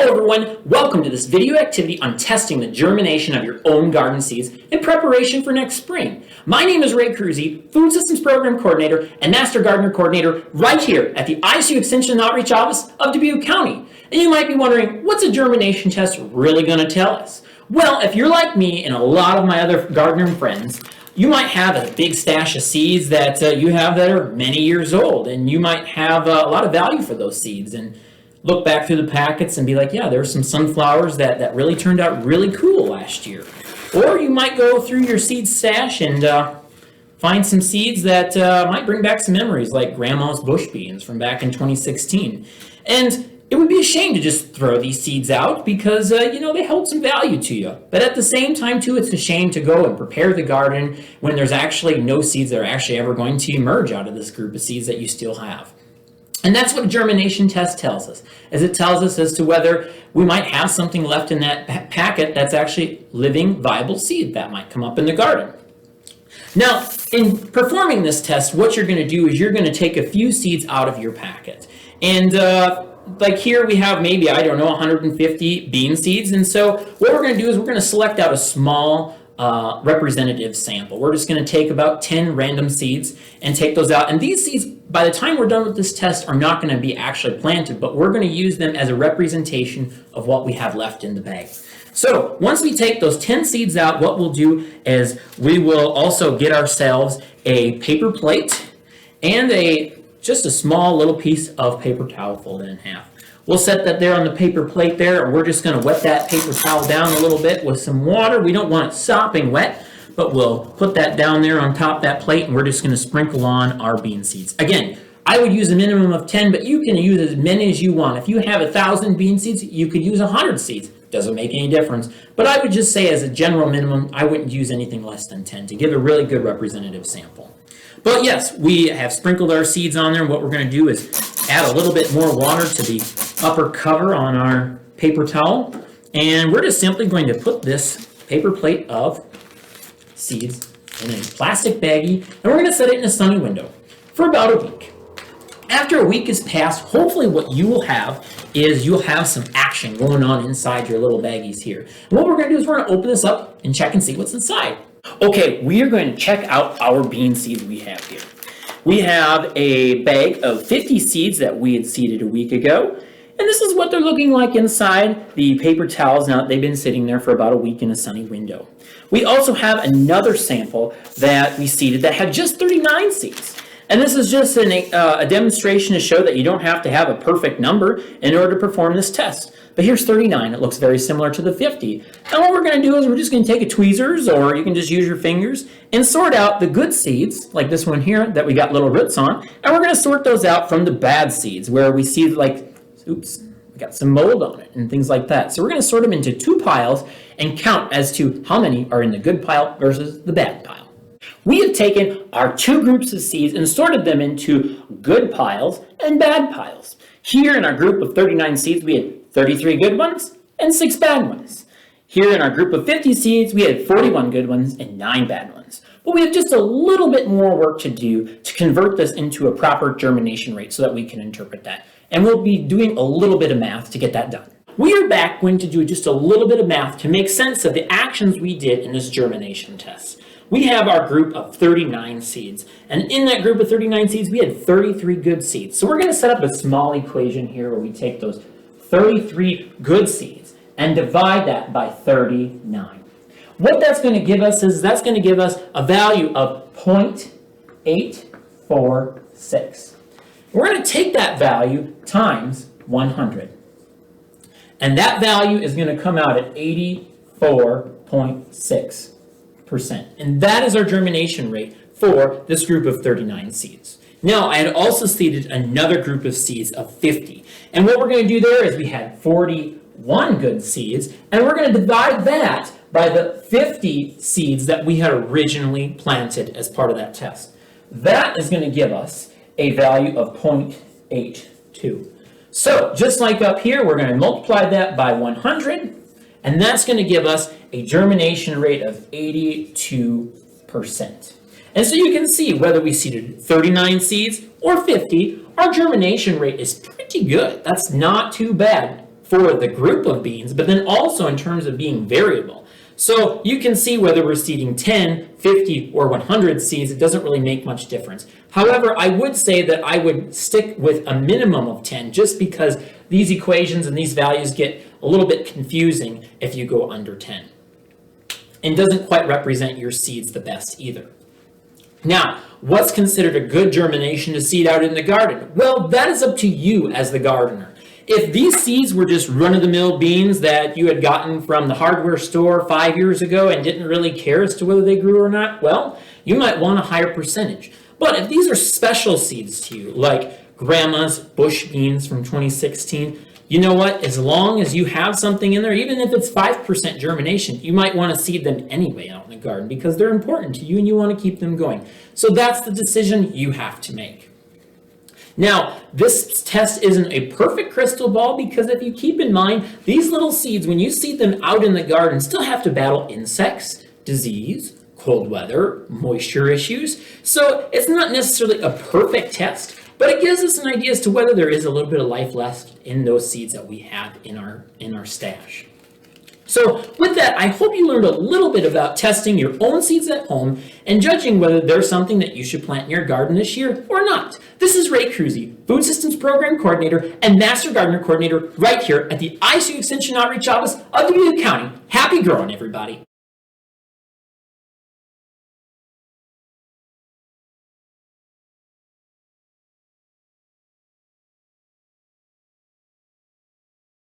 Hello everyone, welcome to this video activity on testing the germination of your own garden seeds in preparation for next spring. My name is Kruse, Food Systems Program Coordinator and Master Gardener Coordinator right here at the ICU Extension and Outreach Office of Dubuque County. And you might be wondering, what's a germination test really going to tell us? Well, if you're like me and a lot of my other gardener friends, you might have a big stash of seeds that you have that are many years old, and you might have a lot of value for those seeds. And look back through the packets and be like, yeah, there's some sunflowers that really turned out really cool last year. Or you might go through your seed stash and find some seeds that might bring back some memories, like Grandma's bush beans from back in 2016. And it would be a shame to just throw these seeds out because, they hold some value to you. But at the same time, too, it's a shame to go and prepare the garden when there's actually no seeds that are actually ever going to emerge out of this group of seeds that you still have. And that's what a germination test tells us, is it tells us as to whether we might have something left in that packet that's actually living, viable seed that might come up in the garden. Now, in performing this test, what you're going to do is you're going to take a few seeds out of your packet. And like here we have maybe, 150 bean seeds. And so what we're going to do is we're going to select out a small representative sample. We're just going to take about 10 random seeds and take those out. And these seeds, by the time we're done with this test, are not going to be actually planted, but we're going to use them as a representation of what we have left in the bag. So once we take those 10 seeds out, what we'll do is we will also get ourselves a paper plate and just a small little piece of paper towel folded in half. We'll set that there on the paper plate there, and we're just going to wet that paper towel down a little bit with some water. We don't want it sopping wet, but we'll put that down there on top of that plate, and we're just going to sprinkle on our bean seeds. Again, I would use a minimum of 10, but you can use as many as you want. If you have 1,000 bean seeds, you could use 100 seeds. Doesn't make any difference. But I would just say as a general minimum, I wouldn't use anything less than 10 to give a really good representative sample. But yes, we have sprinkled our seeds on there, and what we're going to do is add a little bit more water to the upper cover on our paper towel, and we're just simply going to put this paper plate of seeds in a plastic baggie, and we're going to set it in a sunny window for about a week. After a week has passed, hopefully what you will have is you'll have some action going on inside your little baggies here. And what we're going to do is we're going to open this up and check and see what's inside. Okay, we are going to check out our bean seeds we have here. We have a bag of 50 seeds that we had seeded a week ago, and this is what they're looking like inside the paper towels now that they've been sitting there for about a week in a sunny window. We also have another sample that we seeded that had just 39 seeds. And this is just a demonstration to show that you don't have to have a perfect number in order to perform this test. But here's 39. It looks very similar to the 50. And what we're going to do is we're just going to take a tweezers, or you can just use your fingers, and sort out the good seeds, like this one here that we got little roots on. And we're going to sort those out from the bad seeds, where we see like, oops, we got some mold on it and things like that. So we're going to sort them into two piles and count as to how many are in the good pile versus the bad pile. We have taken our two groups of seeds and sorted them into good piles and bad piles. Here in our group of 39 seeds, we had 33 good ones and 6 bad ones. Here in our group of 50 seeds, we had 41 good ones and 9 bad ones. But we have just a little bit more work to do to convert this into a proper germination rate so that we can interpret that. And we'll be doing a little bit of math to get that done. We are back going to do just a little bit of math to make sense of the actions we did in this germination test. We have our group of 39 seeds, and in that group of 39 seeds, we had 33 good seeds. So we're going to set up a small equation here where we take those 33 good seeds and divide that by 39. What that's going to give us is that's going to give us a value of 0.846. We're going to take that value times 100. And that value is going to come out at 84.6%. And that is our germination rate for this group of 39 seeds. Now, I had also seeded another group of seeds of 50. And what we're going to do there is we had 41 good seeds, and we're going to divide that by the 50 seeds that we had originally planted as part of that test. That is going to give us a value of 0.82. So, just like up here, we're going to multiply that by 100, and that's going to give us a germination rate of 82%. And so you can see whether we seeded 39 seeds or 50, our germination rate is pretty good. That's not too bad for the group of beans, but then also in terms of being variable. So you can see whether we're seeding 10, 50, or 100 seeds, it doesn't really make much difference. However, I would say that I would stick with a minimum of 10 just because these equations and these values get a little bit confusing if you go under 10. And doesn't quite represent your seeds the best either. Now, what's considered a good germination to seed out in the garden? Well, that is up to you as the gardener. If these seeds were just run-of-the-mill beans that you had gotten from the hardware store 5 years ago and didn't really care as to whether they grew or not, well, you might want a higher percentage. But if these are special seeds to you, like Grandma's bush beans from 2016, you know what? As long as you have something in there, even if it's 5% germination, you might want to seed them anyway out in the garden because they're important to you and you want to keep them going. So that's the decision you have to make. Now, this test isn't a perfect crystal ball because if you keep in mind, these little seeds, when you seed them out in the garden, still have to battle insects, disease, cold weather, moisture issues. So it's not necessarily a perfect test, but it gives us an idea as to whether there is a little bit of life left in those seeds that we have in our stash. So with that, I hope you learned a little bit about testing your own seeds at home and judging whether there's something that you should plant in your garden this year or not. This is Ray Kruse, Food Systems Program Coordinator and Master Gardener Coordinator right here at the ISU Extension Outreach Office of Dubuque County. Happy growing, everybody.